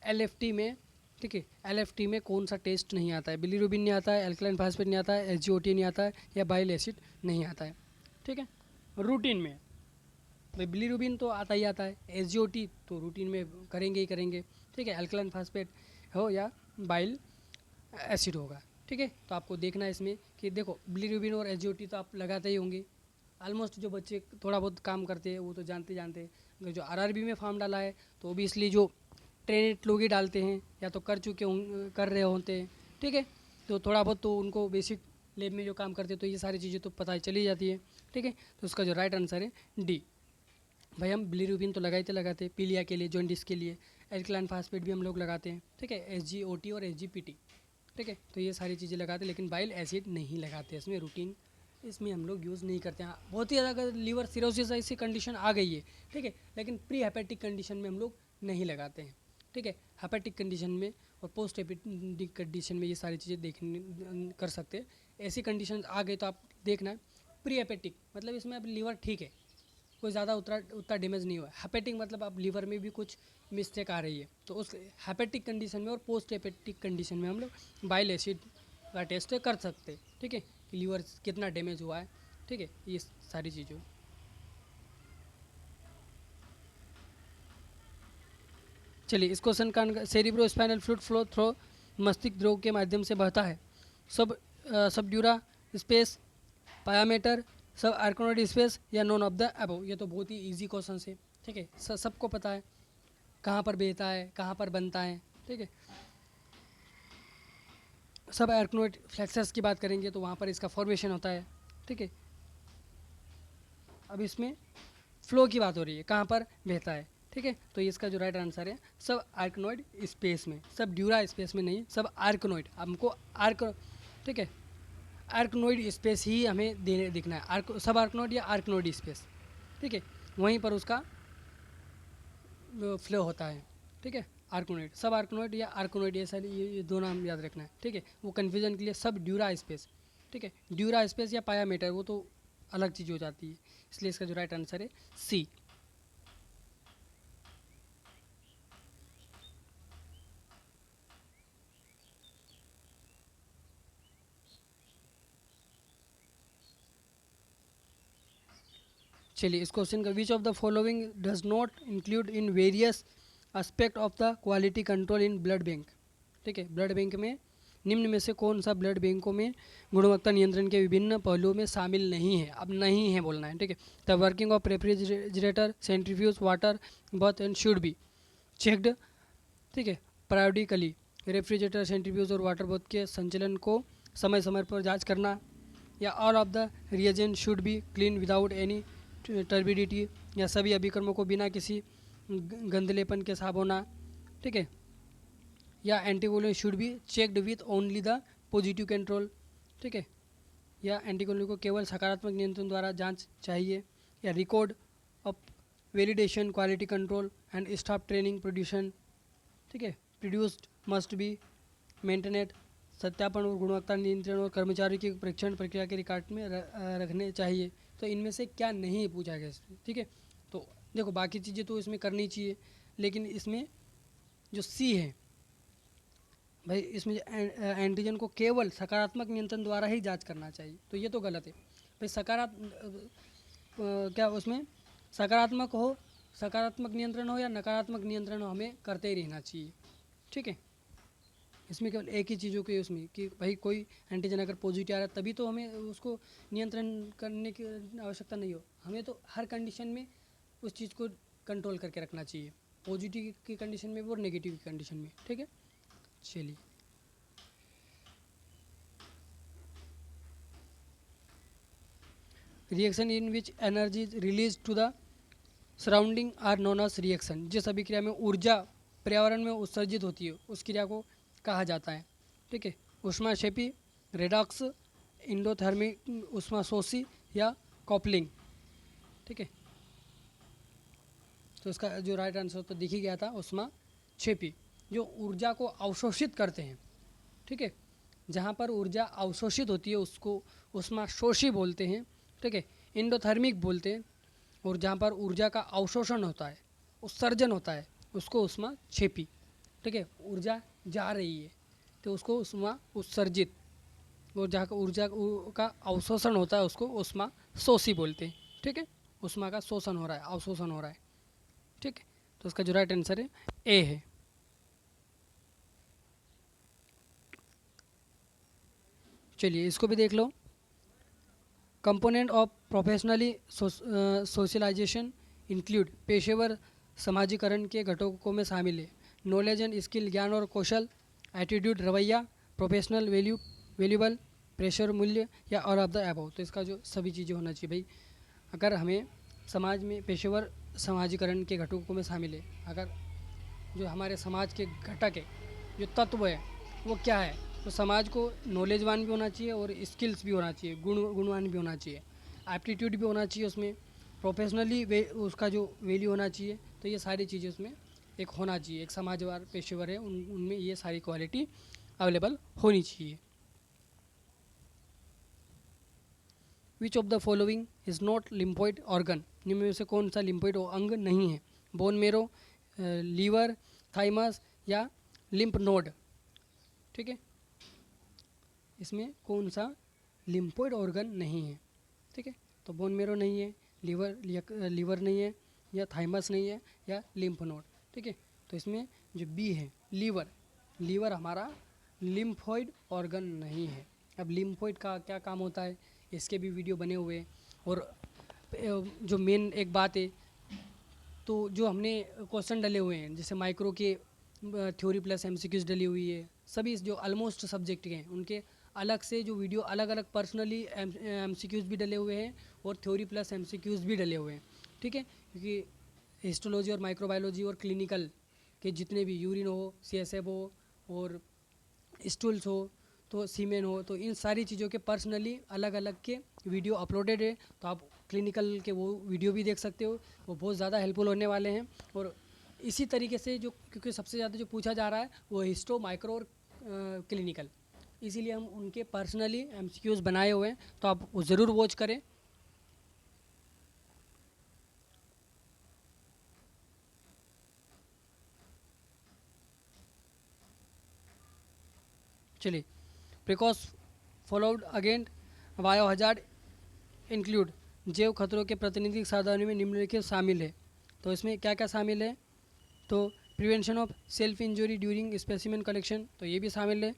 एलएफटी में, ठीक है, एलएफटी में कौन सा टेस्ट नहीं आता है? बिलीरुबिन नहीं आता है, एल्कलाइन फास्फेट नहीं आता है, एसजीओटी नहीं आता है, या बाइल एसिड नहीं आता है, ठीक है। रूटीन में भाई बिलीरुबिन तो आता ही आता है, एसजीओटी तो रूटीन में करेंगे ही करेंगे, ठीक है। एल्कलाइन फास्फेट हो या बाइल एसिड होगा, ठीक है। तो आपको देखना है इसमें कि देखो बिलीरुबिन और एसजीओटी तो आप लगाते ही होंगे, ऑलमोस्ट जो बच्चे थोड़ा बहुत काम करते हैं वो तो जानते हैं। जो आरआरबी में फॉर्म डाला है तो ओबियसली जो ट्रेनेड लोग ही डालते हैं, या तो कर रहे होते हैं, ठीक है। तो थोड़ा बहुत तो उनको बेसिक लैब में जो काम करते हैं तो ये सारी चीज़ें तो पता ही चली जाती है, ठीक है। तो उसका जो राइट आंसर है डी। भाई हम बिलीरुबिन तो लगाते हैं पीलिया के लिए, जॉन्डिस के लिए, एल्कलाइन फास्फेट भी हम लोग लगाते हैं, ठीक है, एसजीओटी और एसजीपीटी, ठीक है। तो ये सारी चीज़ें लगाते हैं, लेकिन बाइल एसिड नहीं लगाते इसमें, रूटीन इसमें हम लोग यूज़ नहीं करते हैं। बहुत ही ज़्यादा अगर लीवर सिरोसिस ऐसी कंडीशन आ गई है, ठीक है, लेकिन प्री हेपेटिक कंडीशन में हम लोग नहीं लगाते हैं, ठीक है। हेपेटिक कंडीशन में और पोस्ट हेपेटिक कंडीशन में ये सारी चीज़ें देखने कर सकते हैं। ऐसी कंडीशन आ गई तो आप देखना प्री हेपेटिक मतलब इसमें अब लीवर ठीक है, कोई ज़्यादा उतना डैमेज नहीं हुआ। हेपेटिक मतलब अब लीवर में भी कुछ मिस्टेक आ रही है, तो उस हेपेटिक कंडीशन में और पोस्ट हेपेटिक कंडीशन में हम लोग बाइल एसिड का टेस्ट कर सकते हैं, ठीक है, कि लीवर कितना डैमेज हुआ है, ठीक है, ये सारी चीज़ें। चलिए, इस क्वेश्चन का cerebro spinal fluid flow through मस्तिष्क द्रव के माध्यम से बहता है। सब ड्यूरा स्पेस, पायामीटर, सब आर्कोनोइड स्पेस, या नॉन ऑफ द अबव। ये तो बहुत ही इजी क्वेश्चन है, ठीक है, सबको पता है कहाँ पर बहता है, कहाँ पर बनता है, ठीक है। सब आर्कोनोइड फ्लेक्सस की बात करेंगे तो वहाँ पर इसका फॉर्मेशन होता है, ठीक है। अब इसमें फ्लो की बात हो रही है, कहाँ पर बहता है, ठीक है। तो इसका जो राइट आंसर है सब आर्कनोइड स्पेस में, सब ड्यूरा स्पेस में नहीं, सब आर्कनोइड। हमको ठीक है, आर्कनोइड स्पेस ही हमें दिखना है, सब आर्कनोइड या आर्कनोइड स्पेस, ठीक है, वहीं पर उसका फ्लो होता है, ठीक है। आर्कनोइड, सब आर्कनोइड या आर्कनोइड, ये दो नाम याद रखना है, ठीक है। वो कन्फ्यूजन के लिए सब ड्यूरा स्पेस, ठीक है, ड्यूरा स्पेस या पायामीटर वो तो अलग चीज़ हो जाती है, इसलिए इसका जो राइट आंसर है सी। चलिए, इस क्वेश्चन का विच of the following does not include in various aspect of the quality control in blood bank, ठीक है। ब्लड बैंक में निम्न में से कौन सा ब्लड बैंकों में गुणवत्ता नियंत्रण के विभिन्न पहलुओं में शामिल नहीं है? अब नहीं है बोलना है, ठीक है। The working of refrigerator, centrifuge, water birth and should be checked, ठीक है, पीरियडिकली। रेफ्रिजरेटर, सेंट्रीफ्यूज और वाटर बर्थ के संचालन को समय समय पर जांच करना, या all of the reagent should be clean without any turbidity, या सभी अभिक्रमों को बिना किसी गंदलेपन के साफ होना, ठीक है, या anticholine should be checked with only the positive control, ठीक है, या एंटीकोलिन को केवल सकारात्मक नियंत्रण द्वारा जांच चाहिए, या record of validation, quality control and staff training production, ठीक है, प्रोड्यूस्ड मस्ट बी मेंटेनेड। सत्यापन और गुणवत्ता नियंत्रण और कर्मचारी की परीक्षण प्रक्रिया के रिकॉर्ड में रखने चाहिए। तो इनमें से क्या नहीं पूछा गया इसमें, ठीक है। तो देखो बाकी चीज़ें तो इसमें करनी चाहिए, लेकिन इसमें जो सी है भाई, इसमें एंटीजन को केवल सकारात्मक नियंत्रण द्वारा ही जांच करना चाहिए, तो ये तो गलत है भाई। क्या उसमें सकारात्मक नियंत्रण हो या नकारात्मक नियंत्रण हो, हमें करते ही रहना चाहिए, ठीक है। इसमें केवल एक ही चीज़ों के उसमें कि भाई कोई एंटीजन अगर पॉजिटिव आ रहा है तभी तो हमें उसको नियंत्रण करने की आवश्यकता नहीं हो, हमें तो हर कंडीशन में उस चीज़ को कंट्रोल करके रखना चाहिए, पॉजिटिव की कंडीशन में भी और नेगेटिव की कंडीशन में, ठीक है। चलिए, reaction in which energy release to the surrounding are known as reaction. जिस अभिक्रिया में ऊर्जा पर्यावरण में उत्सर्जित होती है उस क्रिया को कहा जाता है, ठीक है। ऊष्माक्षेपी, रेडॉक्स, इंडोथर्मिक ऊष्माशोषी, या कॉपलिंग, ठीक है। तो इसका जो राइट आंसर तो दिख ही गया था, ऊष्माक्षेपी जो ऊर्जा को अवशोषित करते हैं, ठीक है। जहाँ पर ऊर्जा अवशोषित होती है उसको ऊष्माशोषी बोलते हैं, ठीक है। इंडोथर्मिक बोलते हैं, और जहाँ पर ऊर्जा का अवशोषण होता है, उत्सर्जन होता है, उसको उष्मा क्षेपी। ठीक है, ऊर्जा जा रही है तो उसको उष्मा उत्सर्जित, और जहाँ का ऊर्जा का अवशोषण होता है उसको उष्मा शोषी बोलते हैं। ठीक है, उष्मा का शोषण हो रहा है, अवशोषण हो रहा है। ठीक है, तो उसका जो राइट आंसर है ए है। चलिए इसको भी देख लो। Component of professionally socialization include, पेशेवर समाजीकरण के घटकों में शामिल है नॉलेज एंड स्किल, ज्ञान और कौशल, एटीट्यूड रवैया, प्रोफेशनल वैल्यूबल, प्रेशर मूल्य, या ऑल ऑफ द अबव। तो इसका जो सभी चीज़ें होना चाहिए भाई। अगर हमें समाज में पेशेवर समाजीकरण के घटकों में शामिल है, अगर जो हमारे समाज के घटक है, जो तत्व है, वो क्या है, तो समाज को नॉलेजवान भी होना चाहिए और स्किल्स भी होना चाहिए, गुणवान भी होना चाहिए, एप्टीट्यूड भी होना चाहिए उसमें, प्रोफेशनली उसका जो वैल्यू होना चाहिए। तो ये सारी चीज़ें उसमें एक होना चाहिए। एक समाजवार पेशेवर है उनमें ये सारी क्वालिटी अवेलेबल होनी चाहिए। विच of the following is not lymphoid organ, निम्न में से कौन सा लिम्फोइड अंग नहीं है? बोन मेरो, लीवर, थाइमस, या लिम्फ नोड। ठीक है, इसमें कौन सा लिम्फोइड ऑर्गन नहीं है? ठीक है, तो बोन मेरो नहीं है, लीवर नहीं है, या थाइमस नहीं है, या लिम्फ नोड। ठीक है, तो इसमें जो बी है लीवर हमारा लिम्फोइड ऑर्गन नहीं है। अब लिम्फोइड का क्या काम होता है, इसके भी वीडियो बने हुए हैं। और जो मेन एक बात है, तो जो हमने क्वेश्चन डले हुए हैं, जैसे माइक्रो के थ्योरी प्लस एमसीक्यूज डली हुई है, सभी जो ऑलमोस्ट सब्जेक्ट के हैं उनके अलग से जो वीडियो अलग अलग पर्सनली एमसीक्यूज भी डले हुए हैं और थ्योरी प्लस एमसीक्यूज भी डले हुए हैं। ठीक है, क्योंकि हिस्टोलॉजी और माइक्रोबायोलॉजी और क्लिनिकल के जितने भी यूरिन हो, सीएसएफ हो, और स्टूल्स हो, तो सीमेन हो, तो इन सारी चीज़ों के पर्सनली अलग अलग के वीडियो अपलोडेड है। तो आप क्लिनिकल के वो वीडियो भी देख सकते हो, वो बहुत ज़्यादा हेल्पफुल होने वाले हैं। और इसी तरीके से जो, क्योंकि सबसे ज़्यादा जो पूछा जा रहा है वो हिस्टो, माइक्रो और क्लिनिकल, इसीलिए हम उनके पर्सनली एमसीक्यूज बनाए हुए हैं, तो आप वो ज़रूर वॉच करें। चलिए, precaution followed against biohazard include, जैव खतरों के प्रातिनिधिक साधनों में निम्नलिखित शामिल है। तो इसमें क्या क्या शामिल है? तो prevention of self injury during specimen collection, तो ये भी शामिल है।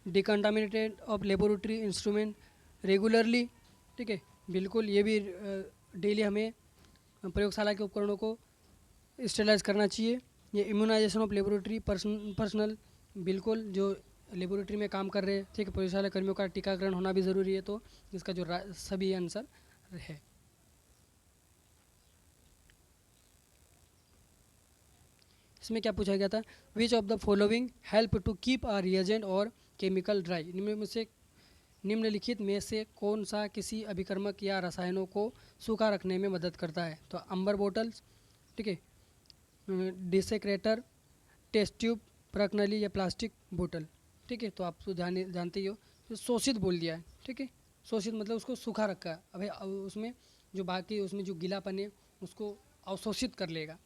डिकंटामिनेटेड ऑफ लेबोरेटरी इंस्ट्रूमेंट रेगुलरली, ठीक है, बिल्कुल ये भी डेली हमें प्रयोगशाला के उपकरणों को स्टेलाइज करना चाहिए। ये इम्यूनाइजेशन ऑफ लेबोरेटरी पर्सनल, बिल्कुल जो लेबोरेटरी में काम कर रहे हैं, ठीक है, प्रयोगशाला कर्मियों का टीकाकरण होना भी ज़रूरी है। तो इसका जो सभी आंसर है। इसमें क्या पूछा गया था? Which of the following help to keep a reagent और केमिकल ड्राई, निम्नलिखित में से कौन सा किसी अभिकर्मक या रसायनों को सूखा रखने में मदद करता है? तो अंबर बोटल्स, ठीक है, डिसेक्रेटर, टेस्ट ट्यूब, प्रकनली, या प्लास्टिक बोतल। ठीक है, तो आप तो जानते ही हो, तो शोषित बोल दिया है। ठीक है, शोषित मतलब उसको सूखा रखा है। अभी उसमें जो बाकी उसमें जो गीलापन है उसको अवशोषित कर लेगा।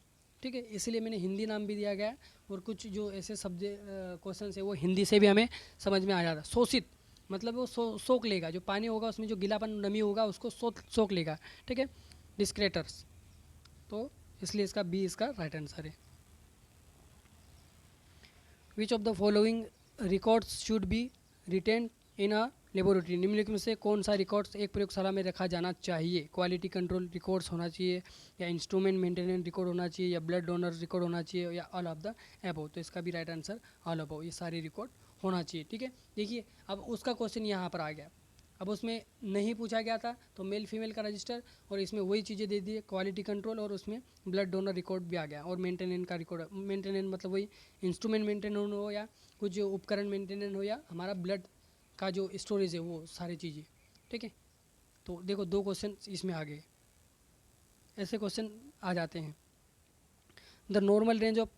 ठीक है, इसलिए मैंने हिंदी नाम भी दिया गया है। और कुछ जो ऐसे सब्जेक्ट क्वेश्चन है वो हिंदी से भी हमें समझ में आ जाता है। शोषित मतलब वो सोख लेगा, जो पानी होगा उसमें जो गीलापन नमी होगा उसको सोख लेगा। ठीक है, डिस्क्रेटर्स, तो इसलिए इसका बी इसका राइट आंसर है। Which of the following records should be retain in a laboratory, निम्नलिखित में से कौन सा रिकॉर्ड्स एक प्रयोगशाला में रखा जाना चाहिए? क्वालिटी कंट्रोल रिकॉर्ड्स होना चाहिए, या इंस्ट्रूमेंट मेंटेनेंस रिकॉर्ड होना चाहिए, या ब्लड डोनर रिकॉर्ड होना चाहिए, या ऑल ऑफ द एबोव। तो इसका भी राइट आंसर ऑल अबोव, ये सारे रिकॉर्ड होना चाहिए। ठीक है, देखिए अब उसका क्वेश्चन यहाँ पर आ गया। अब उसमें नहीं पूछा गया था तो मेल फीमेल का रजिस्टर, और इसमें वही चीज़ें दे दी, क्वालिटी कंट्रोल, और उसमें ब्लड डोनर रिकॉर्ड भी आ गया, और मेंटेनेंस का रिकॉर्ड। मेंटेनेंस मतलब वही इंस्ट्रूमेंट मेंटेनेंस हो, या कुछ उपकरण मेंटेनेंस हो, या हमारा ब्लड का जो स्टोरेज है, वो सारी चीज़ें। ठीक है, तो देखो दो क्वेश्चन इसमें आ गए, ऐसे क्वेश्चन आ जाते हैं। The normal range of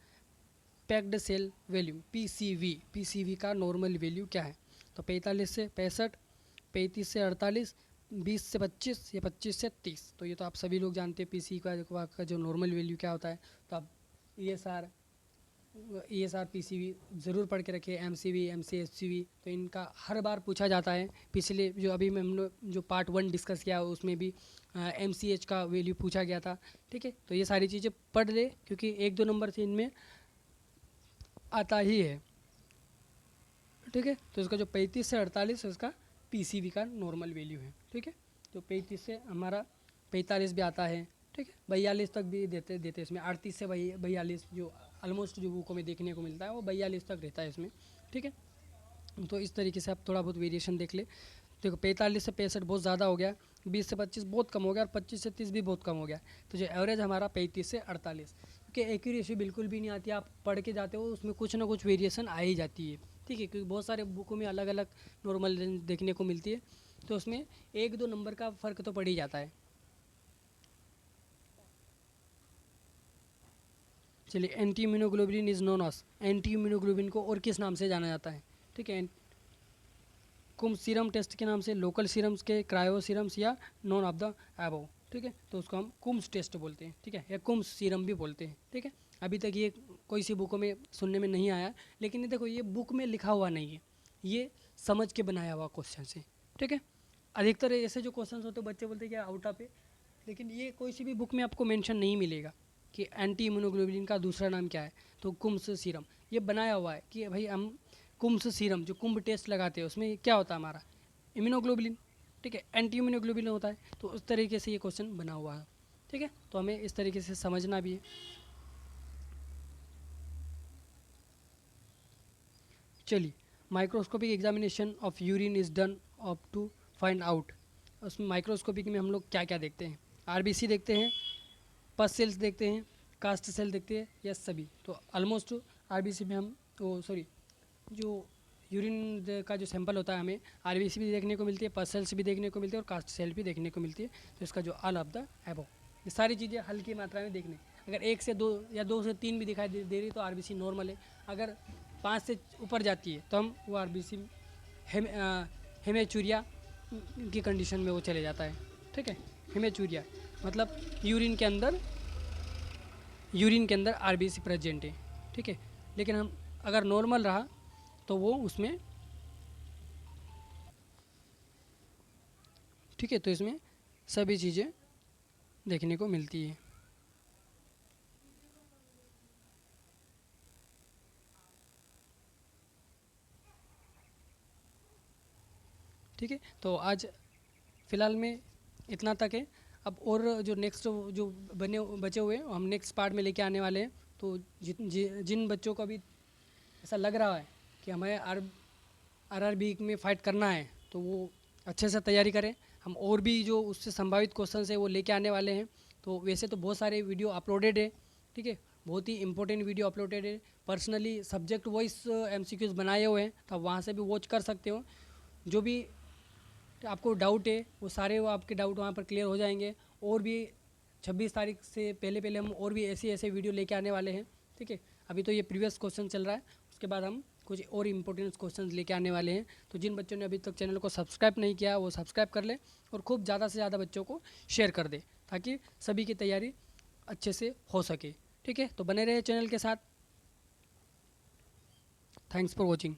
packed cell value, PCV का नॉर्मल वैल्यू क्या है? तो 45 से 65, 35 से 48, 20 से 25 या 25 से 30। तो ये तो आप सभी लोग जानते हैं पीसी का जो नॉर्मल वैल्यू क्या होता है। तो आप ESR PCV ज़रूर पढ़ के रखिए, MCV MC SCV। तो इनका हर बार पूछा जाता है। पिछले जो अभी में हम लोग जो पार्ट 1 डिस्कस किया उसमें भी MCH का वैल्यू पूछा गया था। ठीक है, तो ये सारी चीज़ें पढ़ ले क्योंकि 1-2 नंबर से इनमें आता ही है। ठीक है, तो इसका जो 35 से 48 उसका PCV का नॉर्मल वैल्यू है। ठीक है, तो 35 से हमारा 45 भी आता है। ठीक है, 42 तक भी देते इसमें। 38 से 42 जो ऑलमोस्ट जो बुकों में देखने को मिलता है वो 42 तक रहता है इसमें। ठीक है, तो इस तरीके से आप थोड़ा बहुत वेरिएशन देख ले। देखो 45 से 65 बहुत ज़्यादा हो गया, 20 से 25 बहुत कम हो गया और 25 से 30 भी बहुत कम हो गया। तो जो एवरेज हमारा 35 से 48, क्योंकि एक्यूरेसी बिल्कुल भी नहीं आती। आप पढ़ के जाते हो उसमें कुछ ना कुछ वेरिएशन आ ही जाती है। ठीक है, क्योंकि बहुत सारे बुकों में अलग अलग नॉर्मल रेंज देखने को मिलती है, तो उसमें 1-2 नंबर का फ़र्क तो पड़ ही जाता है। चलिए, anti immunoglobulin is known as, anti immunoglobulin को और किस नाम से जाना जाता है? ठीक है, कुम सीरम टेस्ट के नाम से, लोकल सीरम्स के, क्रायो सीरम्स, या नॉन ऑफ द एबव। ठीक है, तो उसको हम कुम्स टेस्ट बोलते हैं। ठीक है, या कुम्स सीरम भी बोलते हैं। ठीक है, अभी तक ये कोई सी बुकों में सुनने में नहीं आया, लेकिन ये देखो ये बुक में लिखा हुआ नहीं है, ये समझ के बनाया हुआ क्वेश्चन है। ठीक है, अधिकतर ऐसे जो क्वेश्चन होते हैं बच्चे बोलते हैं कि आउट ऑफ है, लेकिन ये कोई सी भी बुक में आपको मेंशन नहीं मिलेगा कि एंटी इम्यूनोग्लोबुलिन का दूसरा नाम क्या है। तो कुम्स सीरम ये बनाया हुआ है कि भाई हम कुम्स सीरम जो कुंभ टेस्ट लगाते हैं उसमें क्या होता है हमारा इम्यूनोग्लोबुलिन। ठीक है, एंटी इम्यूनोग्लोबुलिन होता है। तो उस तरीके से ये क्वेश्चन बना हुआ है। ठीक है, तो हमें इस तरीके से समझना भी है। चलिए, microscopic examination of urine is done of to find out. उसमें माइक्रोस्कोपिक में हम लोग क्या क्या देखते हैं? RBC देखते हैं, पस सेल्स देखते हैं, कास्ट सेल देखते हैं, या सभी। तो ऑलमोस्ट RBC में हम जो यूरिन का जो सैंपल होता है हमें RBC भी देखने को मिलती है, पस सेल्स भी देखने को मिलती है और कास्ट सेल भी देखने को मिलती है। तो इसका जो ऑल ऑफ द एबव, ये सारी चीज़ें हल्की मात्रा में देखने। अगर 1 से 2 या 2 से 3 भी दिखाई दे रही तो RBC नॉर्मल है। अगर 5 से ऊपर जाती है तो हम वो RBC हेमेचूरिया की कंडीशन में वो चले जाता है। ठीक है, हेमेचूरिया मतलब यूरिन के अंदर RBC प्रेजेंट है। ठीक है, लेकिन हम अगर नॉर्मल रहा तो वो उसमें, ठीक है, तो इसमें सभी चीज़ें देखने को मिलती है। ठीक है, तो आज फ़िलहाल में इतना तक है। अब और जो नेक्स्ट जो बचे हुए हम नेक्स्ट पार्ट में लेके आने वाले हैं। तो जिन बच्चों को अभी ऐसा लग रहा है कि हमें RRB में फ़ाइट करना है तो वो अच्छे से तैयारी करें। हम और भी जो उससे संभावित क्वेश्चन है वो लेके आने वाले हैं। तो वैसे तो बहुत सारे वीडियो अपलोडेड है। ठीक है, बहुत ही इंपॉर्टेंट वीडियो अपलोडेड है। पर्सनली सब्जेक्ट वाइज MCQs बनाए हुए हैं, तो आप वहाँ से भी वॉच कर सकते हो। जो भी आपको डाउट है वो सारे वो आपके डाउट वहाँ पर क्लियर हो जाएंगे। और भी 26 तारीख से पहले हम और भी ऐसे वीडियो लेके आने वाले हैं। ठीक है, अभी तो ये प्रीवियस क्वेश्चन चल रहा है, उसके बाद हम कुछ और इंपॉर्टेंट क्वेश्चन लेके आने वाले हैं। तो जिन बच्चों ने अभी तक चैनल को सब्सक्राइब नहीं किया वो सब्सक्राइब कर ले और खूब ज़्यादा से ज़्यादा बच्चों को शेयर कर दे ताकि सभी की तैयारी अच्छे से हो सके। ठीक है, तो बने रहे चैनल के साथ। Thanks for watching.